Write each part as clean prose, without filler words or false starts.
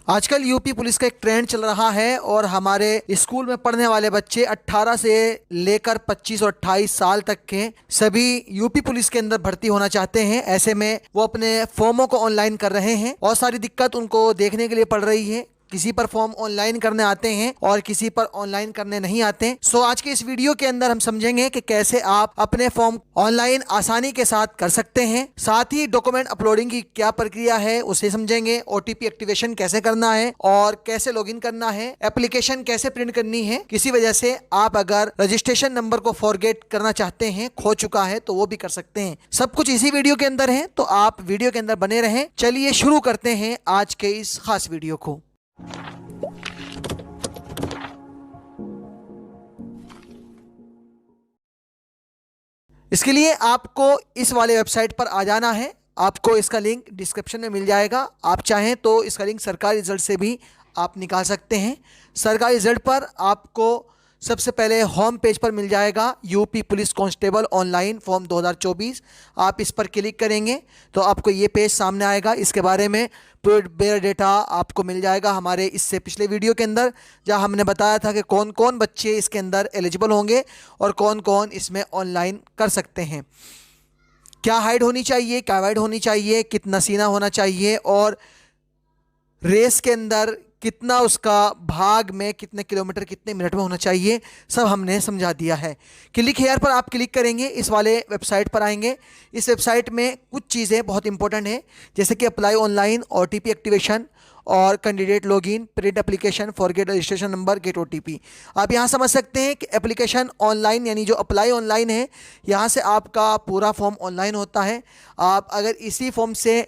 आजकल UP police का एक ट्रेंड चल रहा है और हमारे स्कूल में पढ़ने वाले बच्चे 18 से लेकर 25 और 28 साल तक के सभी यूपी पुलिस के अंदर भर्ती होना चाहते हैं। ऐसे में वो अपने फॉर्मों को ऑनलाइन कर रहे हैं। बहुत सारी दिक्कत उनको देखने के लिए पड़ रही है। किसी पर फॉर्म ऑनलाइन करने आते हैं और किसी पर ऑनलाइन करने नहीं आते। सो आज के इस वीडियो के अंदर हम समझेंगे कि कैसे आप अपने फॉर्म ऑनलाइन आसानी के साथ कर सकते हैं। साथ ही डॉक्यूमेंट अपलोडिंग की क्या प्रक्रिया है उसे समझेंगे। ओटीपी एक्टिवेशन कैसे करना है और कैसे लॉगिन करना है। एप्लीकेशन कैसे प्रिंट करनी है। किसी वजह से आप अगर रजिस्ट्रेशन नंबर को फॉरगेट करना चाहते हैं, खो चुका है, तो वो भी कर सकते हैं। सब कुछ इसी वीडियो के अंदर है, तो आप वीडियो के अंदर बने रहें। चलिए शुरू करते हैं आज के इस खास वीडियो को। इसके लिए आपको इस वाले वेबसाइट पर आ जाना है। आपको इसका लिंक डिस्क्रिप्शन में मिल जाएगा। आप चाहें तो इसका लिंक सरकारी रिजल्ट से भी आप निकाल सकते हैं। सरकारी रिजल्ट पर आपको सबसे पहले होम पेज पर मिल जाएगा UP police constable online form 2024। आप इस पर क्लिक करेंगे तो आपको ये पेज सामने आएगा। इसके बारे में पूरा डेटा आपको मिल जाएगा हमारे इससे पिछले वीडियो के अंदर, जहां हमने बताया था कि कौन कौन बच्चे इसके अंदर एलिजिबल होंगे और कौन कौन इसमें ऑनलाइन कर सकते हैं। क्या हाइट होनी चाहिए, क्या वेट होनी चाहिए, कितना सीना होना चाहिए और रेस के अंदर कितना उसका भाग में कितने किलोमीटर कितने मिनट में होना चाहिए, सब हमने समझा दिया है। क्लिक हेयर पर आप क्लिक करेंगे, इस वाले वेबसाइट पर आएंगे। इस वेबसाइट में कुछ चीज़ें बहुत इंपॉर्टेंट हैं, जैसे कि अप्लाई ऑनलाइन, ओटीपी एक्टिवेशन और candidate login, print application, forget registration number, gate OTP. आप यहाँ समझ सकते हैं कि एप्लीकेशन ऑनलाइन यानी जो अप्लाई ऑनलाइन है, यहाँ से आपका पूरा फॉर्म ऑनलाइन होता है। आप अगर इसी फॉर्म से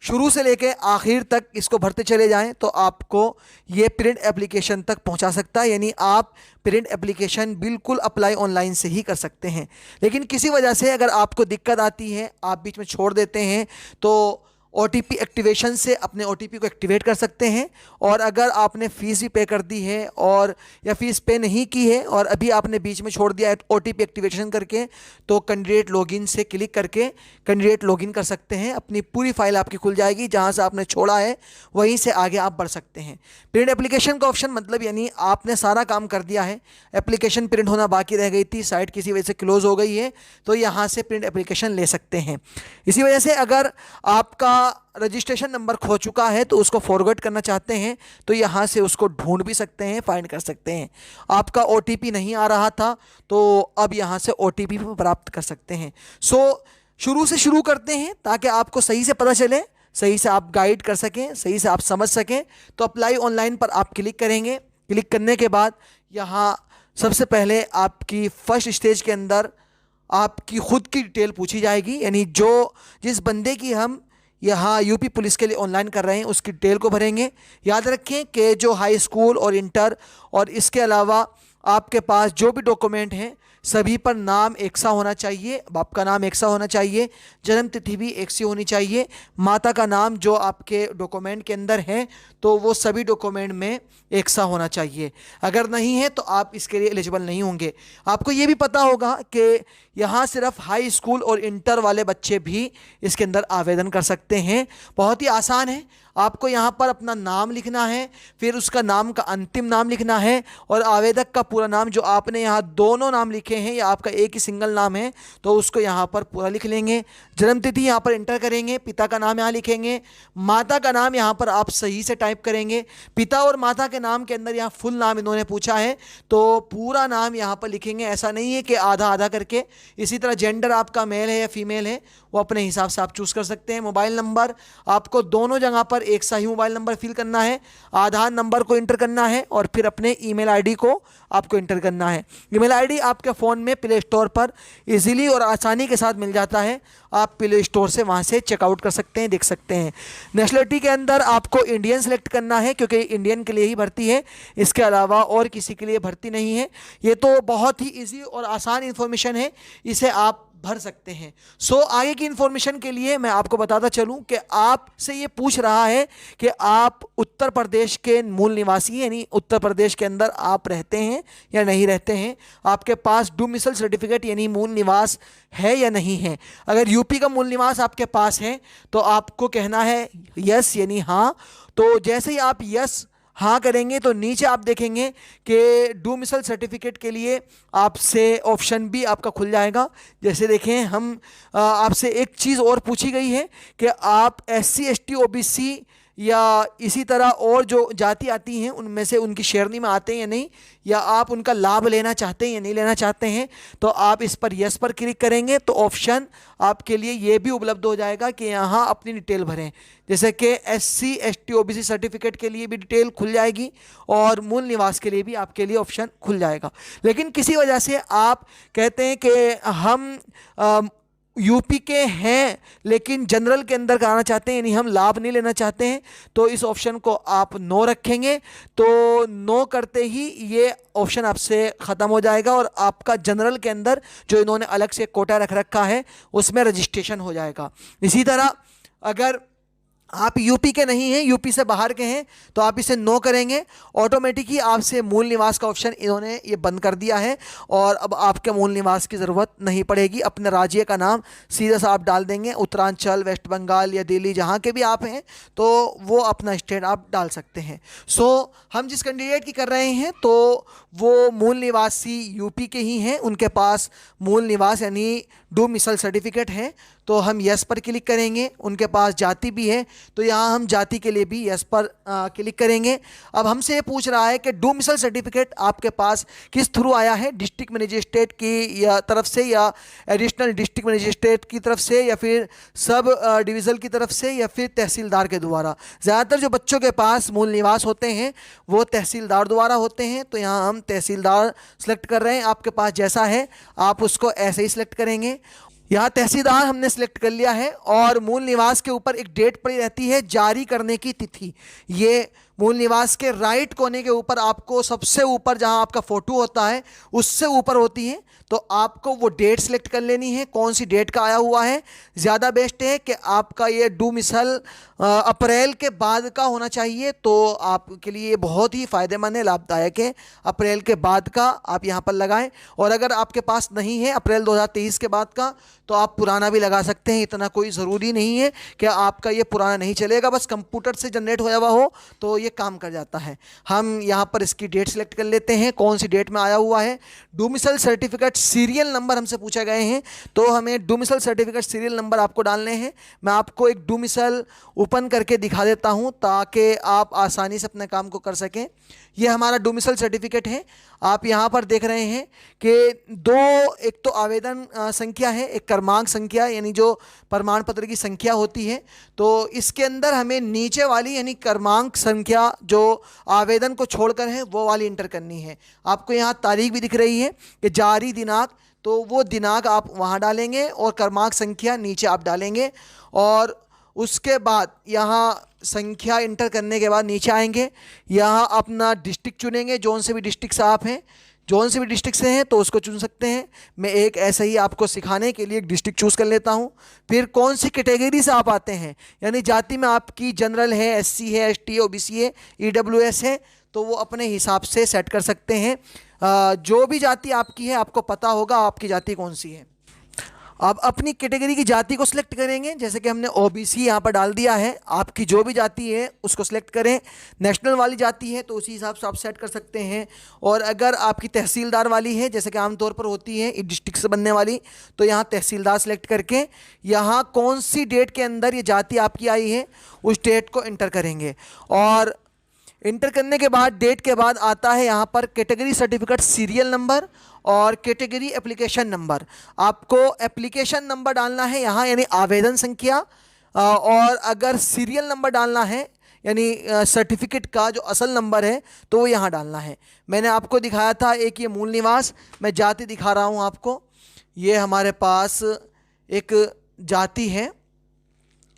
शुरू से लेके आखिर तक इसको भरते चले जाएं तो आपको ये प्रिंट एप्लीकेशन तक पहुंचा सकता है। यानी आप प्रिंट एप्लीकेशन बिल्कुल अप्लाई ऑनलाइन से ही कर सकते हैं। लेकिन किसी वजह से अगर आपको दिक्कत आती है, आप बीच में छोड़ देते हैं, तो ओटीपी एक्टिवेशन से अपने ओटीपी को एक्टिवेट कर सकते हैं। और अगर आपने फ़ीस भी पे कर दी है और या फ़ीस पे नहीं की है और अभी आपने बीच में छोड़ दिया है ओटीपी एक्टिवेशन करके, तो कैंडिडेट लॉगिन से क्लिक करके कैंडिडेट लॉगिन कर सकते हैं। अपनी पूरी फाइल आपकी खुल जाएगी, जहां से आपने छोड़ा है वहीं से आगे आप बढ़ सकते हैं। प्रिंट एप्लीकेशन का ऑप्शन मतलब यानी आपने सारा काम कर दिया है, एप्लीकेशन प्रिंट होना बाकी रह गई थी, साइट किसी वजह से क्लोज हो गई है, तो यहाँ से प्रिंट एप्लीकेशन ले सकते हैं। इसी वजह से अगर आपका रजिस्ट्रेशन नंबर खो चुका है तो उसको फॉरवर्ड करना चाहते हैं तो यहाँ से उसको ढूंढ भी सकते हैं, फाइंड कर सकते हैं। आपका ओटीपी नहीं आ रहा था तो अब यहाँ से ओटीपी प्राप्त कर सकते हैं। शुरू से शुरू करते हैं ताकि आपको सही से पता चले, सही से आप गाइड कर सकें, सही से आप समझ सकें। तो अप्लाई ऑनलाइन पर आप क्लिक करेंगे। क्लिक करने के बाद यहाँ सबसे पहले आपकी फर्स्ट स्टेज के अंदर आपकी खुद की डिटेल पूछी जाएगी। यानी जिस बंदे की हम यहाँ यूपी पुलिस के लिए ऑनलाइन कर रहे हैं उसकी डिटेल को भरेंगे। याद रखें कि जो हाई स्कूल और इंटर और इसके अलावा आपके पास जो भी डॉक्यूमेंट हैं सभी पर नाम एक सा होना चाहिए, बाप का नाम एक सा होना चाहिए, जन्म तिथि भी एक सी होनी चाहिए, माता का नाम जो आपके डॉक्यूमेंट के अंदर है तो वो सभी डॉक्यूमेंट में एक सा होना चाहिए। अगर नहीं है तो आप इसके लिए एलिजिबल नहीं होंगे। आपको ये भी पता होगा कि यहाँ सिर्फ हाई स्कूल और इंटर वाले बच्चे भी इसके अंदर आवेदन कर सकते हैं। बहुत ही आसान है। आपको यहाँ पर अपना नाम लिखना है, फिर उसका नाम का अंतिम नाम लिखना है और आवेदक का पूरा नाम, जो आपने यहाँ दोनों नाम लिखे हैं या आपका एक ही सिंगल नाम है तो उसको यहाँ पर पूरा लिख लेंगे। जन्म तिथि यहाँ पर एंटर करेंगे, पिता का नाम यहाँ लिखेंगे, माता का नाम यहाँ पर आप सही से टाइप करेंगे। पिता और माता के नाम के अंदर यहाँ फुल नाम इन्होंने पूछा है तो पूरा नाम यहाँ पर लिखेंगे। ऐसा नहीं है कि आधा आधा करके। इसी तरह जेंडर आपका मेल है या फीमेल है वो अपने हिसाब से आप चूज़ कर सकते हैं। मोबाइल नंबर आपको दोनों जगह पर एक सा ही मोबाइल नंबर फिल करना है। आधार नंबर को इंटर करना है और फिर अपने ईमेल आईडी को आपको इंटर करना है। ईमेल आईडी आपके फ़ोन में प्ले स्टोर पर इजीली और आसानी के साथ मिल जाता है। आप प्ले स्टोर से वहाँ से चेकआउट कर सकते हैं, देख सकते हैं। नेशनलिटी के अंदर आपको इंडियन सेलेक्ट करना है क्योंकि इंडियन के लिए ही भर्ती है, इसके अलावा और किसी के लिए भर्ती नहीं है। ये तो बहुत ही ईजी और आसान इन्फॉर्मेशन है, इसे आप भर सकते हैं। आगे की इंफॉर्मेशन के लिए मैं आपको बताता चलूं कि आपसे ये पूछ रहा है कि आप उत्तर प्रदेश के मूल निवासी यानी उत्तर प्रदेश के अंदर आप रहते हैं या नहीं रहते हैं, आपके पास डोमिसाइल सर्टिफिकेट यानी मूल निवास है या नहीं है। अगर यूपी का मूल निवास आपके पास है तो आपको कहना है यस यानी हाँ। तो जैसे ही आप यस हाँ करेंगे तो नीचे आप देखेंगे कि डोमिसाइल सर्टिफिकेट के लिए आपसे ऑप्शन भी आपका खुल जाएगा। जैसे देखें हम आपसे एक चीज़ और पूछी गई है कि आप SC ST OBC या इसी तरह और जो जाति आती हैं उनमें से उनकी श्रेणी में आते हैं या नहीं, या आप उनका लाभ लेना चाहते हैं या नहीं लेना चाहते हैं। तो आप इस पर यस पर क्लिक करेंगे तो ऑप्शन आपके लिए ये भी उपलब्ध हो जाएगा कि यहाँ अपनी डिटेल भरें। जैसे कि SC ST OBC सर्टिफिकेट के लिए भी डिटेल खुल जाएगी और मूल निवास के लिए भी आपके लिए ऑप्शन खुल जाएगा। लेकिन किसी वजह से आप कहते हैं कि हम यूपी के हैं लेकिन जनरल के अंदर कराना चाहते हैं यानी हम लाभ नहीं लेना चाहते हैं, तो इस ऑप्शन को आप नो रखेंगे। तो नो करते ही ये ऑप्शन आपसे ख़त्म हो जाएगा और आपका जनरल के अंदर जो इन्होंने अलग से कोटा रख रखा है उसमें रजिस्ट्रेशन हो जाएगा। इसी तरह अगर आप यूपी के नहीं हैं, यूपी से बाहर के हैं, तो आप इसे नो करेंगे, ऑटोमेटिक ही आपसे मूल निवास का ऑप्शन इन्होंने ये बंद कर दिया है और अब आपके मूल निवास की ज़रूरत नहीं पड़ेगी। अपने राज्य का नाम सीधा सा आप डाल देंगे, उत्तरांचल, वेस्ट बंगाल या दिल्ली, जहाँ के भी आप हैं तो वो अपना स्टेट आप डाल सकते हैं। हम जिस कैंडिडेट की कर रहे हैं तो वो मूल निवासी यूपी के ही हैं, उनके पास मूल निवास यानी डोमिसाइल सर्टिफिकेट है, तो हम यस पर क्लिक करेंगे। उनके पास जाति भी है तो यहाँ हम जाति के लिए भी यस पर क्लिक करेंगे। अब हमसे ये पूछ रहा है कि डोमिसाइल सर्टिफिकेट आपके पास किस थ्रू आया है, डिस्ट्रिक्ट मजिस्ट्रेट की या तरफ से या एडिशनल डिस्ट्रिक्ट मजिस्ट्रेट की तरफ से या फिर सब डिवीज़न की तरफ से या फिर तहसीलदार के द्वारा। ज़्यादातर जो बच्चों के पास मूल निवास होते हैं वो तहसीलदार द्वारा होते हैं, तो यहाँ हम तहसीलदार सेलेक्ट कर रहे हैं। आपके पास जैसा है आप उसको ऐसे ही सिलेक्ट करेंगे। यहाँ तहसीलदार हमने सेलेक्ट कर लिया है और मूल निवास के ऊपर एक डेट पड़ी रहती है जारी करने की तिथि। ये मूल निवास के राइट कोने के ऊपर आपको सबसे ऊपर जहाँ आपका फ़ोटो होता है उससे ऊपर होती है, तो आपको वो डेट सेलेक्ट कर लेनी है, कौन सी डेट का आया हुआ है। ज़्यादा बेस्ट है कि आपका ये डोमिसाइल अप्रैल के बाद का होना चाहिए, तो आपके लिए बहुत ही फ़ायदेमंद है, लाभदायक है। अप्रैल के बाद का आप यहाँ पर लगाएं और अगर आपके पास नहीं है अप्रैल 2023 के बाद का तो आप पुराना भी लगा सकते हैं। इतना कोई ज़रूरी नहीं है कि आपका ये पुराना नहीं चलेगा, बस कंप्यूटर से जनरेट होया हुआ हो तो ये काम कर जाता है। हम यहाँ पर इसकी डेट सेलेक्ट कर लेते हैं, कौन सी डेट में आया हुआ है। डोमिसाइल सर्टिफिकेट सीरियल नंबर हमसे पूछा गए हैं, तो हमें डोमिसाइल सर्टिफिकेट सीरियल नंबर आपको डालने हैं। मैं आपको एक डोमिसाइल ओपन करके दिखा देता हूँ ताकि आप आसानी से अपने काम को कर सकें। ये हमारा डोमिसाइल सर्टिफिकेट है। आप यहाँ पर देख रहे हैं कि एक तो आवेदन संख्या है, एक क्रमांक संख्या यानी जो प्रमाण पत्र की संख्या होती है, तो इसके अंदर हमें नीचे वाली यानी क्रमांक संख्या जो आवेदन को छोड़कर है वो वाली इंटर करनी है। आपको यहाँ तारीख भी दिख रही है कि जारी दिनांक, तो वो दिनांक आप वहाँ डालेंगे और क्रमांक संख्या नीचे आप डालेंगे और उसके बाद यहाँ संख्या इंटर करने के बाद नीचे आएंगे, यहाँ अपना डिस्ट्रिक्ट चुनेंगे, जौन से भी डिस्ट्रिक्ट से आप हैं, जौन से भी डिस्ट्रिक्ट से हैं तो उसको चुन सकते हैं। मैं एक ऐसे ही आपको सिखाने के लिए एक डिस्ट्रिक्ट चूज़ कर लेता हूँ। फिर कौन सी कैटेगरी से आप आते हैं, यानी जाति में आपकी जनरल है, SC है, ST OBC है, EWS है, तो वो अपने हिसाब से सेट कर सकते हैं। जो भी जाति आपकी है आपको पता होगा आपकी जाति कौन सी है। आप अपनी कैटेगरी की जाति को सिलेक्ट करेंगे, जैसे कि हमने OBC यहाँ पर डाल दिया है। आपकी जो भी जाति है उसको सिलेक्ट करें। नेशनल वाली जाति है तो उसी हिसाब से आप सेट कर सकते हैं। और अगर आपकी तहसीलदार वाली है जैसे कि आमतौर पर होती है डिस्ट्रिक्ट से बनने वाली, तो यहाँ तहसीलदार सेलेक्ट करके यहाँ कौन सी डेट के अंदर ये जाति आपकी आई है उस डेट को इंटर करेंगे। और इंटर करने के बाद डेट के बाद आता है यहाँ पर कैटेगरी सर्टिफिकेट सीरियल नंबर और कैटेगरी एप्लीकेशन नंबर। आपको एप्लीकेशन नंबर डालना है यहाँ यानी आवेदन संख्या, और अगर सीरियल नंबर डालना है यानी सर्टिफिकेट का जो असल नंबर है तो वो यहाँ डालना है। मैंने आपको दिखाया था एक ये मूल निवास, मैं जाति दिखा रहा हूँ आपको। ये हमारे पास एक जाति है,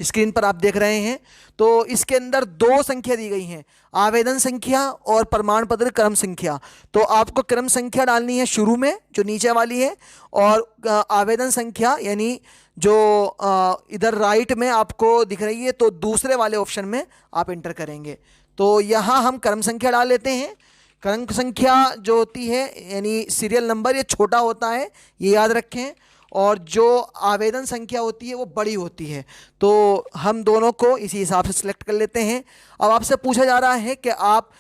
स्क्रीन पर आप देख रहे हैं। तो इसके अंदर दो संख्या दी गई हैं, आवेदन संख्या और प्रमाण पत्र क्रम संख्या। तो आपको क्रम संख्या डालनी है शुरू में जो नीचे वाली है, और आवेदन संख्या यानी जो इधर राइट में आपको दिख रही है, तो दूसरे वाले ऑप्शन में आप इंटर करेंगे। तो यहाँ हम क्रम संख्या डाल लेते हैं। क्रम संख्या जो होती है यानी सीरियल नंबर, ये छोटा होता है, ये याद रखें, और जो आवेदन संख्या होती है वो बड़ी होती है। तो हम दोनों को इसी हिसाब से सिलेक्ट कर लेते हैं। अब आपसे पूछा जा रहा है कि आप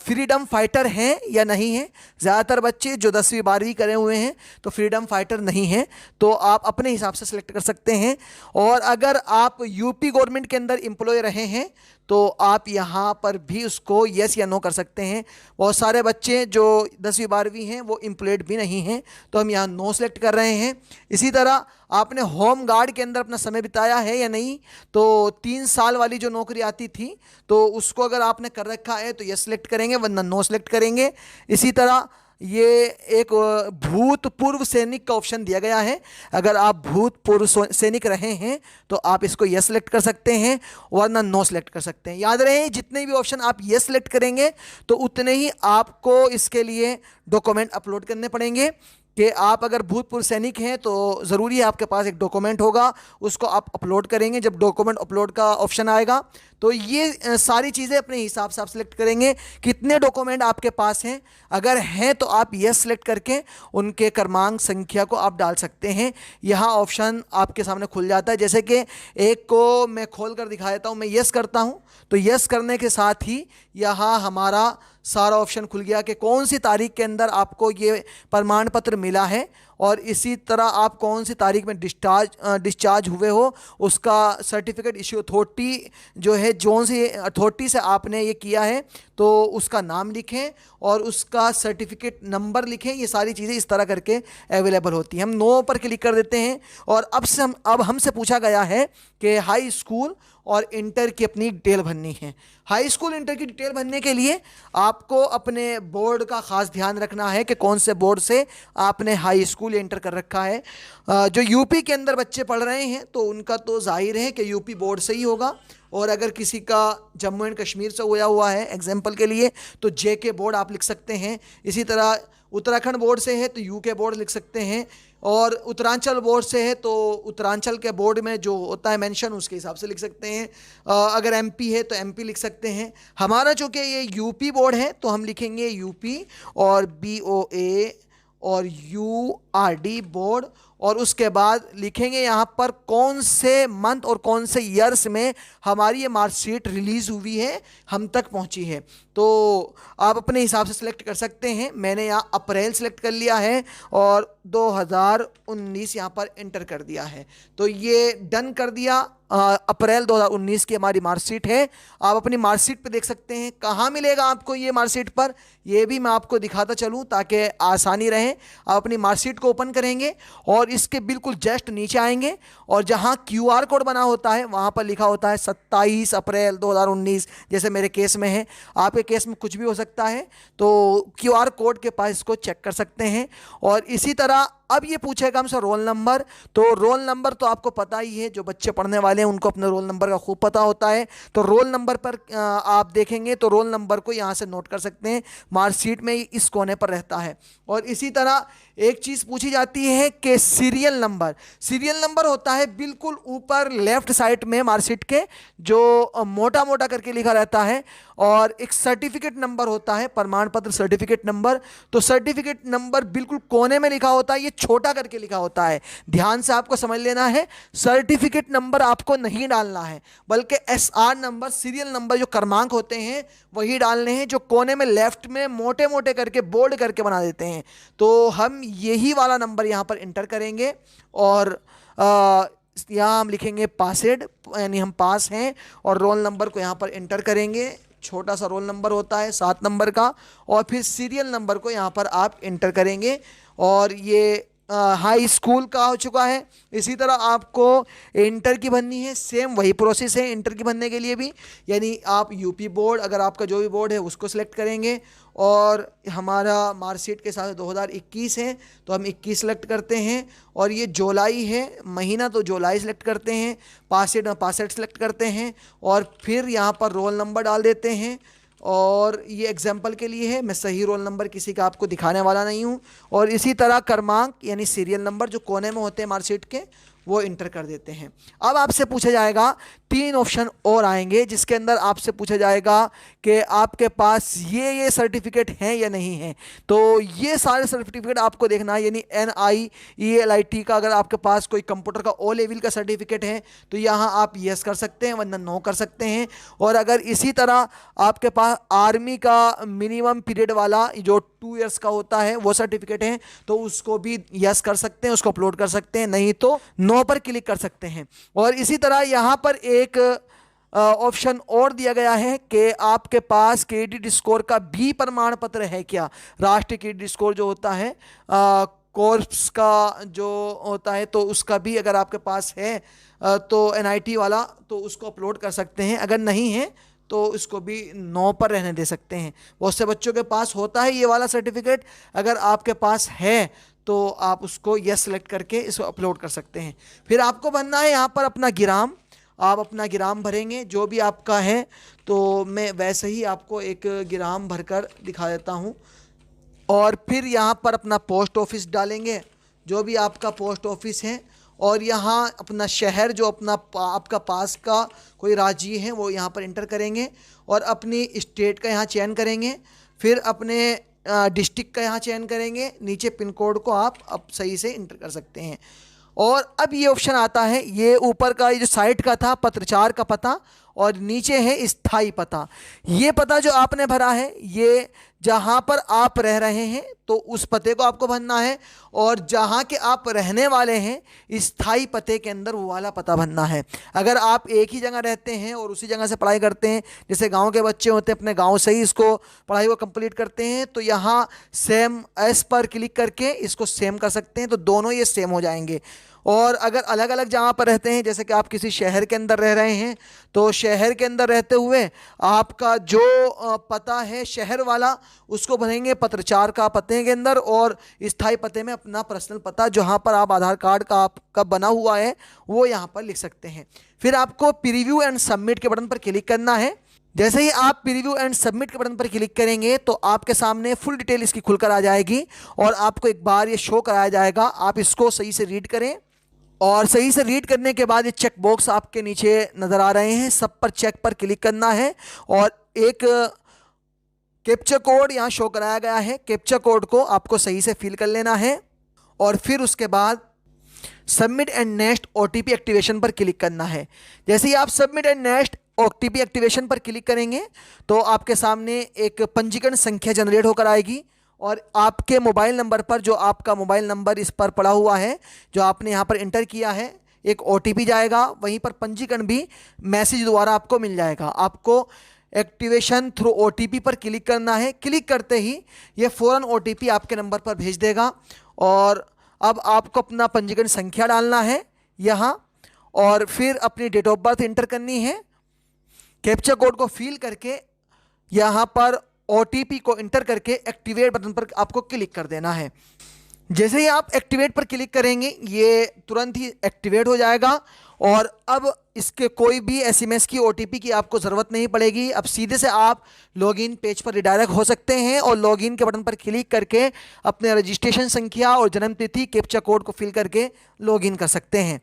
फ्रीडम फाइटर हैं या नहीं हैं। ज़्यादातर बच्चे जो 10वीं 12वीं करे हुए हैं तो फ्रीडम फाइटर नहीं हैं, तो आप अपने हिसाब से सिलेक्ट कर सकते हैं। और अगर आप यूपी गवर्नमेंट के अंदर एम्प्लॉय रहे हैं तो आप यहाँ पर भी उसको यस या नो कर सकते हैं। बहुत सारे बच्चे जो 10वीं 12वीं हैं वो एम्प्लॉयड भी नहीं हैं, तो हम यहाँ नो सेलेक्ट कर रहे हैं। इसी तरह आपने होम गार्ड के अंदर अपना समय बिताया है या नहीं, तो 3 साल वाली जो नौकरी आती थी तो उसको अगर आपने कर रखा है तो यस सेलेक्ट करेंगे, वरना नो सेलेक्ट करेंगे। इसी तरह ये एक भूतपूर्व सैनिक का ऑप्शन दिया गया है। अगर आप भूतपूर्व सैनिक रहे हैं तो आप इसको यस सेलेक्ट कर सकते हैं, वरना नो सेलेक्ट कर सकते हैं। याद रहे जितने भी ऑप्शन आप यस सेलेक्ट करेंगे तो उतने ही आपको इसके लिए डॉक्यूमेंट अपलोड करने पड़ेंगे। कि आप अगर भूतपूर्व सैनिक हैं तो ज़रूरी है आपके पास एक डॉक्यूमेंट होगा, उसको आप अपलोड करेंगे। जब डॉक्यूमेंट अपलोड का ऑप्शन आएगा तो ये सारी चीज़ें अपने हिसाब से आप सिलेक्ट करेंगे कितने डॉक्यूमेंट आपके पास हैं। अगर हैं तो आप यस सेलेक्ट करके उनके क्रमांक संख्या को आप डाल सकते हैं। यहाँ ऑप्शन आपके सामने खुल जाता है। जैसे कि एक को मैं खोल कर दिखा देता हूँ। मैं यस करता हूँ तो यस करने के साथ ही यहाँ हमारा सारा ऑप्शन खुल गया कि कौन सी तारीख के अंदर आपको ये प्रमाण पत्र मिला है, और इसी तरह आप कौन सी तारीख में डिस्चार्ज हुए हो, उसका सर्टिफिकेट इश्यू अथॉरिटी जो है, जोन सी अथॉरिटी से आपने ये किया है तो उसका नाम लिखें और उसका सर्टिफिकेट नंबर लिखें। ये सारी चीज़ें इस तरह करके अवेलेबल होती हैं। हम नो पर क्लिक कर देते हैं और अब हमसे पूछा गया है कि हाई स्कूल और इंटर की अपनी डिटेल भरनी है। हाई स्कूल इंटर की डिटेल भरने के लिए आपको अपने बोर्ड का ख़ास ध्यान रखना है कि कौन से बोर्ड से आपने हाई स्कूल इंटर कर रखा है। जो यूपी के अंदर बच्चे पढ़ रहे हैं तो उनका तो जाहिर है कि यूपी बोर्ड से ही होगा, और अगर किसी का जम्मू एंड कश्मीर से होया हुआ है एग्जाम्पल के लिए तो जेके बोर्ड आप लिख सकते हैं। इसी तरह उत्तराखंड बोर्ड से है तो यूके बोर्ड लिख सकते हैं, और उत्तरांचल बोर्ड से है तो उत्तरांचल के बोर्ड में जो होता है मेंशन उसके हिसाब से लिख सकते हैं। अगर एमपी है तो एमपी लिख सकते हैं। हमारा चूँकि ये यूपी बोर्ड है तो हम लिखेंगे यूपी और BOA और URD बोर्ड, और उसके बाद लिखेंगे यहाँ पर कौन से मंथ और कौन से ईयर्स में हमारी ये मार्कशीट रिलीज़ हुई है, हम तक पहुँची है। तो आप अपने हिसाब से सिलेक्ट कर सकते हैं। मैंने यहाँ अप्रैल सेलेक्ट कर लिया है और 2019 यहाँ पर इंटर कर दिया है, तो ये डन कर दिया। अप्रैल 2019 की हमारी मार्कशीट है। आप अपनी मार्कशीट पे देख सकते हैं। कहाँ मिलेगा आपको ये मार्कशीट पर, ये भी मैं आपको दिखाता चलूँ ताकि आसानी रहे। आप अपनी मार्कशीट को ओपन करेंगे और इसके बिल्कुल जस्ट नीचे आएंगे, और जहाँ QR कोड बना होता है वहाँ पर लिखा होता है 27 अप्रैल 2019। जैसे मेरे केस में है, आपके केस में कुछ भी हो सकता है, तो QR कोड के पास इसको चेक कर सकते हैं। और इसी तरह अब ये पूछेगा हमसे रोल नंबर, तो रोल नंबर तो आपको पता ही है, जो बच्चे पढ़ने वाले हैं उनको अपने रोल नंबर का खूब पता होता है। तो रोल नंबर पर आप देखेंगे तो रोल नंबर को यहाँ से नोट कर सकते हैं, मार्कशीट में इस कोने पर रहता है। और इसी तरह एक चीज़ पूछी जाती है कि सीरियल नंबर। सीरियल नंबर होता है बिल्कुल ऊपर लेफ्ट साइड में मार्कशीट के, जो मोटा मोटा करके लिखा रहता है, और एक सर्टिफिकेट नंबर होता है, प्रमाण पत्र सर्टिफिकेट नंबर। तो सर्टिफिकेट नंबर बिल्कुल कोने में लिखा होता है, ये छोटा करके लिखा होता है। ध्यान से आपको समझ लेना है, सर्टिफिकेट नंबर आपको नहीं डालना है, बल्कि SR नंबर, सीरियल नंबर जो क्रमांक होते हैं वही डालने हैं, जो कोने में लेफ्ट में मोटे मोटे करके बोल्ड करके बना देते हैं। तो हम यही वाला नंबर यहाँ पर इंटर करेंगे, और यहाँ हम लिखेंगे पासेड, यानी हम पास हैं, और रोल नंबर को यहाँ पर इंटर करेंगे। छोटा सा रोल नंबर होता है 7 नंबर का, और फिर सीरियल नंबर को यहाँ पर आप इंटर करेंगे, और ये हाई स्कूल का हो चुका है। इसी तरह आपको इंटर की भरनी है, सेम वही प्रोसेस है इंटर की भरने के लिए भी, यानी आप यूपी बोर्ड, अगर आपका जो भी बोर्ड है उसको सिलेक्ट करेंगे, और हमारा मार्कशीट के साथ 2021 है तो हम 21 सेलेक्ट करते हैं, और ये जुलाई है महीना तो जुलाई सेलेक्ट करते हैं, पासवर्ड पासवर्ड सेलेक्ट करते हैं, और फिर यहाँ पर रोल नंबर डाल देते हैं। और ये एग्जाम्पल के लिए है, मैं सही रोल नंबर किसी का आपको दिखाने वाला नहीं हूँ। और इसी तरह क्रमांक यानी सीरियल नंबर जो कोने में होते हैं मार्कशीट के, वो इंटर कर देते हैं। अब आपसे पूछा जाएगा, 3 ऑप्शन और आएंगे जिसके अंदर आपसे पूछा जाएगा कि आपके पास ये सर्टिफिकेट हैं या नहीं है। तो ये सारे सर्टिफिकेट आपको देखना है, यानी NIELIT का अगर आपके पास कोई कंप्यूटर का O लेवल का सर्टिफिकेट है तो यहाँ आप यस कर सकते हैं, वरना नो कर सकते हैं। और अगर इसी तरह आपके पास आर्मी का मिनिमम पीरियड वाला जो 2 इयर्स का होता है वो सर्टिफिकेट है तो उसको भी यस कर सकते हैं, उसको अपलोड कर सकते हैं, नहीं तो नो पर क्लिक कर सकते हैं। और इसी तरह यहाँ पर एक ऑप्शन और दिया गया है कि आपके पास क्रेडिट स्कोर का भी प्रमाण पत्र है क्या। राष्ट्रीय क्रेडिट स्कोर जो होता है कोर्स का जो होता है तो उसका भी अगर आपके पास है तो NIT वाला तो उसको अपलोड कर सकते हैं, अगर नहीं है तो इसको भी नो पर रहने दे सकते हैं। बहुत से बच्चों के पास होता है ये वाला सर्टिफिकेट, अगर आपके पास है तो आप उसको यस सेलेक्ट करके इसको अपलोड कर सकते हैं। फिर आपको भरना है यहाँ पर अपना ग्राम, आप अपना ग्राम भरेंगे जो भी आपका है। तो मैं वैसे ही आपको एक ग्राम भरकर दिखा देता हूँ। और फिर यहाँ पर अपना पोस्ट ऑफिस डालेंगे, जो भी आपका पोस्ट ऑफिस है, और यहाँ अपना शहर जो अपना आपका पास का कोई राज्य है वो यहाँ पर इंटर करेंगे, और अपनी स्टेट का यहाँ चयन करेंगे, फिर अपने डिस्ट्रिक्ट का यहाँ चयन करेंगे, नीचे पिन कोड को आप अब सही से इंटर कर सकते हैं। और अब ये ऑप्शन आता है, ये ऊपर का ये जो साइट का था पत्राचार का पता, और नीचे है स्थाई पता। ये पता जो आपने भरा है ये जहाँ पर आप रह रहे हैं तो उस पते को आपको भरना है, और जहाँ के आप रहने वाले हैं स्थाई पते के अंदर वो वाला पता भरना है। अगर आप एक ही जगह रहते हैं और उसी जगह से पढ़ाई करते हैं, जैसे गांव के बच्चे होते हैं अपने गांव से ही इसको पढ़ाई को कंप्लीट करते हैं, तो यहाँ सेम एस पर क्लिक करके इसको सेम कर सकते हैं, तो दोनों ये सेम हो जाएंगे। और अगर अलग अलग जगह पर रहते हैं, जैसे कि आप किसी शहर के अंदर रह रहे हैं तो शहर के अंदर रहते हुए आपका जो पता है शहर वाला उसको भरेंगे पत्राचार का पते के अंदर, और स्थायी पते में अपना पर्सनल पता जहाँ पर आप आधार कार्ड का आपका बना हुआ है वो यहाँ पर लिख सकते हैं। फिर आपको प्रीव्यू एंड सबमिट के बटन पर क्लिक करना है। जैसे ही आप प्रीव्यू एंड सबमिट के बटन पर क्लिक करेंगे तो आपके सामने फुल डिटेल इसकी खुलकर आ जाएगी, और आपको एक बार ये शो कराया जाएगा। आप इसको सही से रीड करें, और सही से रीड करने के बाद ये चेक बॉक्स आपके नीचे नज़र आ रहे हैं, सब पर चेक पर क्लिक करना है, और एक कैप्चा कोड यहाँ शो कराया गया है, कैप्चा कोड को आपको सही से फिल कर लेना है, और फिर उसके बाद submit and next OTP activation पर क्लिक करना है। जैसे ही आप submit and next OTP activation पर क्लिक करेंगे तो आपके सामने एक पंजीकरण संख्या जनरेट होकर आएगी, और आपके मोबाइल नंबर पर जो आपका मोबाइल नंबर इस पर पड़ा हुआ है जो आपने यहाँ पर इंटर किया है, एक OTP जाएगा, वहीं पर पंजीकरण भी मैसेज द्वारा आपको मिल जाएगा। आपको एक्टिवेशन थ्रू OTP पर क्लिक करना है। क्लिक करते ही ये फ़ौरन OTP आपके नंबर पर भेज देगा, और अब आपको अपना पंजीकरण संख्या डालना है यहाँ, और फिर अपनी डेट ऑफ बर्थ इंटर करनी है। कैप्चा कोड को फिल करके यहाँ पर OTP को इंटर करके एक्टिवेट बटन पर आपको क्लिक कर देना है। जैसे ही आप एक्टिवेट पर क्लिक करेंगे ये तुरंत ही एक्टिवेट हो जाएगा, और अब इसके कोई भी SMS की OTP की आपको ज़रूरत नहीं पड़ेगी। अब सीधे से आप लॉगिन पेज पर रिडायरेक्ट हो सकते हैं, और लॉगिन के बटन पर क्लिक करके अपने रजिस्ट्रेशन संख्या और जन्मतिथि कैप्चा कोड को फिल करके लॉगिन कर सकते हैं।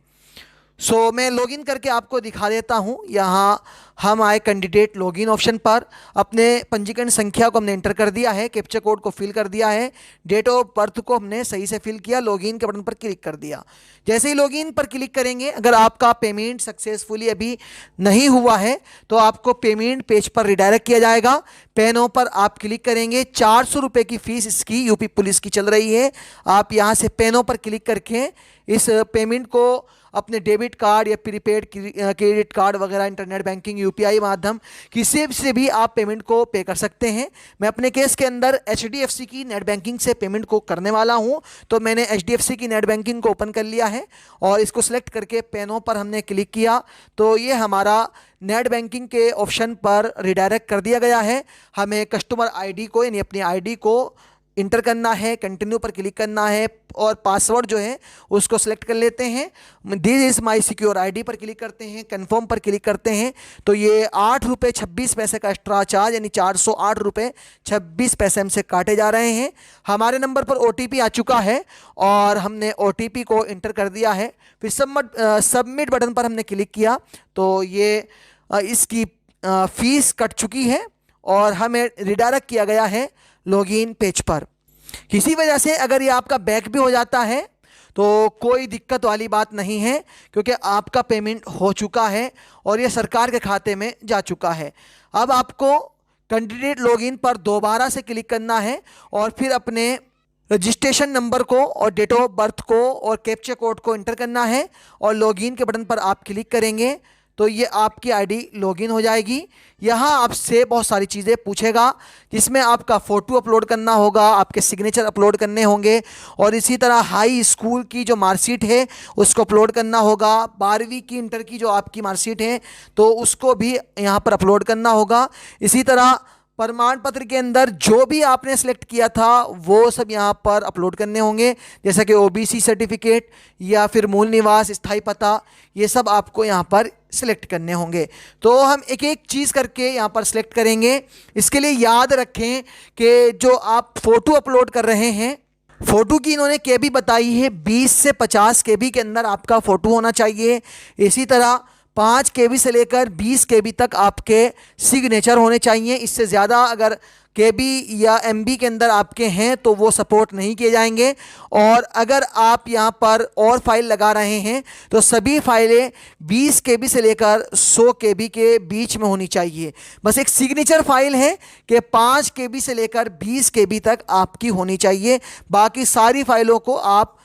सो मैं लॉगिन करके आपको दिखा देता हूँ। यहाँ हम आए कैंडिडेट लॉगिन ऑप्शन पर, अपने पंजीकरण संख्या को हमने इंटर कर दिया है, कैप्चा कोड को फिल कर दिया है, डेट ऑफ बर्थ को हमने सही से फिल किया, लॉगिन के बटन पर क्लिक कर दिया। जैसे ही लॉगिन पर क्लिक करेंगे, अगर आपका पेमेंट सक्सेसफुली अभी नहीं हुआ है तो आपको पेमेंट पेज पर रिडायरेक्ट किया जाएगा। पेनों पर आप क्लिक करेंगे, 400 रुपये की फ़ीस इसकी यूपी पुलिस की चल रही है। आप यहाँ से पेनों पर क्लिक करके इस पेमेंट को अपने डेबिट कार्ड या प्रीपेड क्रेडिट कार्ड वगैरह, इंटरनेट बैंकिंग, यूपीआई माध्यम किसी से भी आप पेमेंट को पे कर सकते हैं। मैं अपने केस के अंदर एचडीएफसी की नेट बैंकिंग से पेमेंट को करने वाला हूं, तो मैंने एचडीएफसी की नेट बैंकिंग को ओपन कर लिया है और इसको सिलेक्ट करके पेनों पर हमने क्लिक किया तो ये हमारा नेट बैंकिंग के ऑप्शन पर रिडायरेक्ट कर दिया गया है। हमें कस्टमर आईडी को यानी अपनी आईडी को इंटर करना है, कंटिन्यू पर क्लिक करना है और पासवर्ड जो है उसको सेलेक्ट कर लेते हैं। This is my secure ID पर क्लिक करते हैं, कंफर्म पर क्लिक करते हैं तो ये 8 रुपये 26 पैसे का एक्स्ट्रा चार्ज यानी 408 रुपये 26 पैसे हमसे काटे जा रहे हैं। हमारे नंबर पर ओटीपी आ चुका है और हमने ओटीपी को इंटर कर दिया है। फिर सबमिट बटन पर हमने क्लिक किया तो ये इसकी फीस कट चुकी है और हमें रिडायरेक्ट किया गया है लॉगिन पेज पर। किसी वजह से अगर ये आपका बैक भी हो जाता है तो कोई दिक्कत वाली बात नहीं है, क्योंकि आपका पेमेंट हो चुका है और ये सरकार के खाते में जा चुका है। अब आपको कैंडिडेट लॉगिन पर दोबारा से क्लिक करना है और फिर अपने रजिस्ट्रेशन नंबर को और डेट ऑफ बर्थ को और कैप्चा कोड को इंटर करना है और लॉगिन के बटन पर आप क्लिक करेंगे तो ये आपकी आईडी लॉगिन हो जाएगी। यहाँ आपसे बहुत सारी चीज़ें पूछेगा जिसमें आपका फ़ोटो अपलोड करना होगा, आपके सिग्नेचर अपलोड करने होंगे और इसी तरह हाई स्कूल की जो मार्कशीट है उसको अपलोड करना होगा। 12वीं की इंटर की जो आपकी मार्कशीट है तो उसको भी यहाँ पर अपलोड करना होगा। इसी तरह प्रमाण पत्र के अंदर जो भी आपने सेलेक्ट किया था वो सब यहाँ पर अपलोड करने होंगे, जैसा कि ओबीसी सर्टिफिकेट या फिर मूल निवास, स्थायी पता, ये सब आपको यहाँ पर सिलेक्ट करने होंगे। तो हम एक एक चीज़ करके यहाँ पर सिलेक्ट करेंगे। इसके लिए याद रखें कि जो आप फ़ोटो अपलोड कर रहे हैं, फ़ोटो की इन्होंने केबी बताई है 20 से 50 केबी के अंदर आपका फ़ोटो होना चाहिए। इसी तरह 5 केबी से लेकर 20 केबी तक आपके सिग्नेचर होने चाहिए। इससे ज़्यादा अगर केबी या एमबी के अंदर आपके हैं तो वो सपोर्ट नहीं किए जाएंगे। और अगर आप यहाँ पर और फाइल लगा रहे हैं तो सभी फाइलें 20 केबी से लेकर 100 केबी के बीच में होनी चाहिए। बस एक सिग्नेचर फाइल है कि 5 केबी से लेकर 20 केबी तक आपकी होनी चाहिए। बाकी सारी फाइलों को आप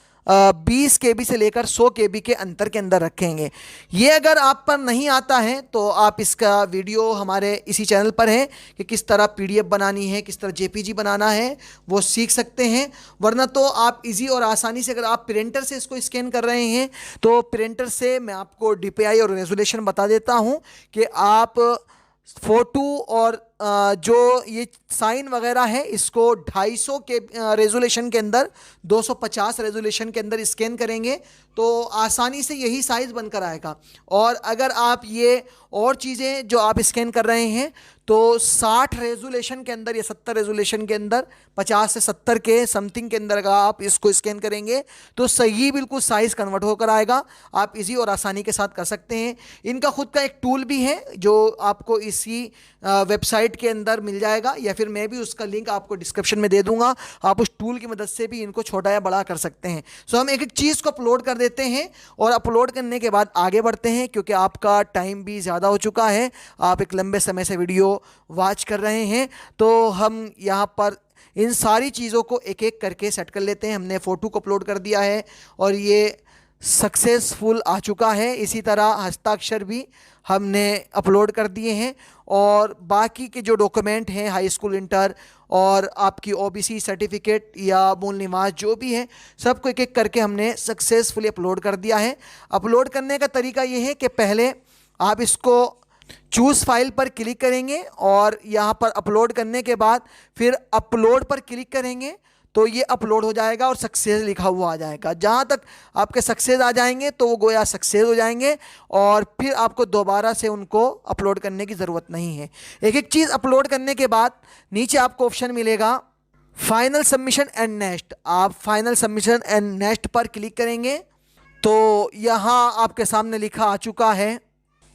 20 केबी से लेकर 100 केबी के अंतर के अंदर रखेंगे। ये अगर आप पर नहीं आता है तो आप इसका वीडियो हमारे इसी चैनल पर है कि किस तरह पीडीएफ बनानी है, किस तरह जेपीजी बनाना है, वो सीख सकते हैं। वरना तो आप इजी और आसानी से, अगर आप प्रिंटर से इसको स्कैन कर रहे हैं तो प्रिंटर से मैं आपको डीपीआई और रेजोल्यूशन बता देता हूँ कि आप फ़ोटो और जो ये साइन वगैरह है इसको 250 के रेजोल्यूशन के अंदर, 250 रेजोल्यूशन के अंदर स्कैन करेंगे तो आसानी से यही साइज़ बनकर आएगा। और अगर आप ये और चीज़ें जो आप स्कैन कर रहे हैं तो 60 रेजोल्यूशन के अंदर या 70 रेजोल्यूशन के अंदर, 50 से 70 के समथिंग के अंदर अगर आप इसको स्कैन करेंगे तो सही बिल्कुल साइज़ कन्वर्ट होकर आएगा। आप इजी और आसानी के साथ कर सकते हैं। इनका खुद का एक टूल भी है जो आपको इसी वेबसाइट के अंदर मिल जाएगा, या फिर मैं भी उसका लिंक आपको डिस्क्रिप्शन में दे दूंगा। आप उस टूल की मदद से भी इनको छोटा या बड़ा कर सकते हैं। सो हम एक एक चीज़ को अपलोड कर देते हैं और अपलोड करने के बाद आगे बढ़ते हैं, क्योंकि आपका टाइम भी ज़्यादा हो चुका है, आप एक लंबे समय से वीडियो वॉच कर रहे हैं। तो हम यहाँ पर इन सारी चीज़ों को एक एक करके सेट कर लेते हैं। हमने फ़ोटो को अपलोड कर दिया है और ये सक्सेसफुल आ चुका है। इसी तरह हस्ताक्षर भी हमने अपलोड कर दिए हैं और बाकी के जो डॉक्यूमेंट हैं, हाई स्कूल इंटर और आपकी ओबीसी सर्टिफिकेट या मूल निवास जो भी है, सबको एक एक करके हमने सक्सेसफुली अपलोड कर दिया है। अपलोड करने का तरीका ये है कि पहले आप इसको चूज़ फाइल पर क्लिक करेंगे और यहाँ पर अपलोड करने के बाद फिर अपलोड पर क्लिक करेंगे तो ये अपलोड हो जाएगा और सक्सेस लिखा हुआ आ जाएगा। जहाँ तक आपके सक्सेस आ जाएंगे तो वो गोया सक्सेस हो जाएंगे और फिर आपको दोबारा से उनको अपलोड करने की ज़रूरत नहीं है। एक एक चीज़ अपलोड करने के बाद नीचे आपको ऑप्शन मिलेगा फाइनल सबमिशन एंड नेक्स्ट। आप फाइनल सबमिशन एंड नेक्स्ट पर क्लिक करेंगे तो यहाँ आपके सामने लिखा आ चुका है,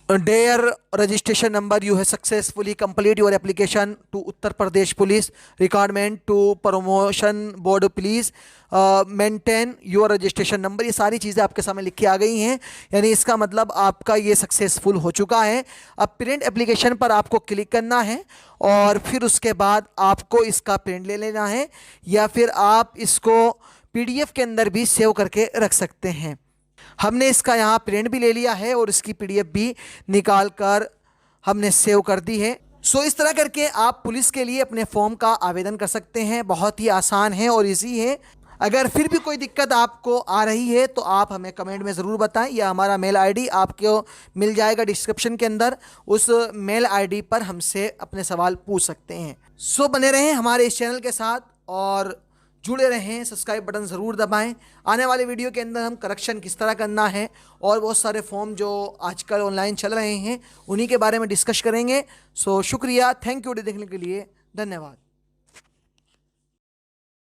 Dear registration number, you have successfully complete your application to Uttar Pradesh Police Recruitment to Promotion Board. Please maintain your registration number। ये सारी चीज़ें आपके सामने लिख के आ गई हैं, यानी इसका मतलब आपका ये सक्सेसफुल हो चुका है। अब प्रिंट एप्लीकेशन पर आपको क्लिक करना है और फिर उसके बाद आपको इसका प्रिंट ले लेना है, या फिर आप इसको PDF के अंदर भी सेव करके रख सकते हैं। हमने इसका यहाँ प्रिंट भी ले लिया है और इसकी PDF भी निकाल कर हमने सेव कर दी है। सो इस तरह करके आप पुलिस के लिए अपने फॉर्म का आवेदन कर सकते हैं। बहुत ही आसान है और इजी है। अगर फिर भी कोई दिक्कत आपको आ रही है तो आप हमें कमेंट में ज़रूर बताएं, या हमारा मेल आईडी आपको मिल जाएगा डिस्क्रिप्शन के अंदर। उस मेल आईडी पर हमसे अपने सवाल पूछ सकते हैं। सो बने रहें हमारे इस चैनल के साथ और जुड़े रहें। सब्सक्राइब बटन ज़रूर दबाएं। आने वाले वीडियो के अंदर हम करेक्शन किस तरह करना है और बहुत सारे फॉर्म जो आजकल ऑनलाइन चल रहे हैं उन्हीं के बारे में डिस्कस करेंगे। सो शुक्रिया, थैंक यू देखने के लिए, धन्यवाद।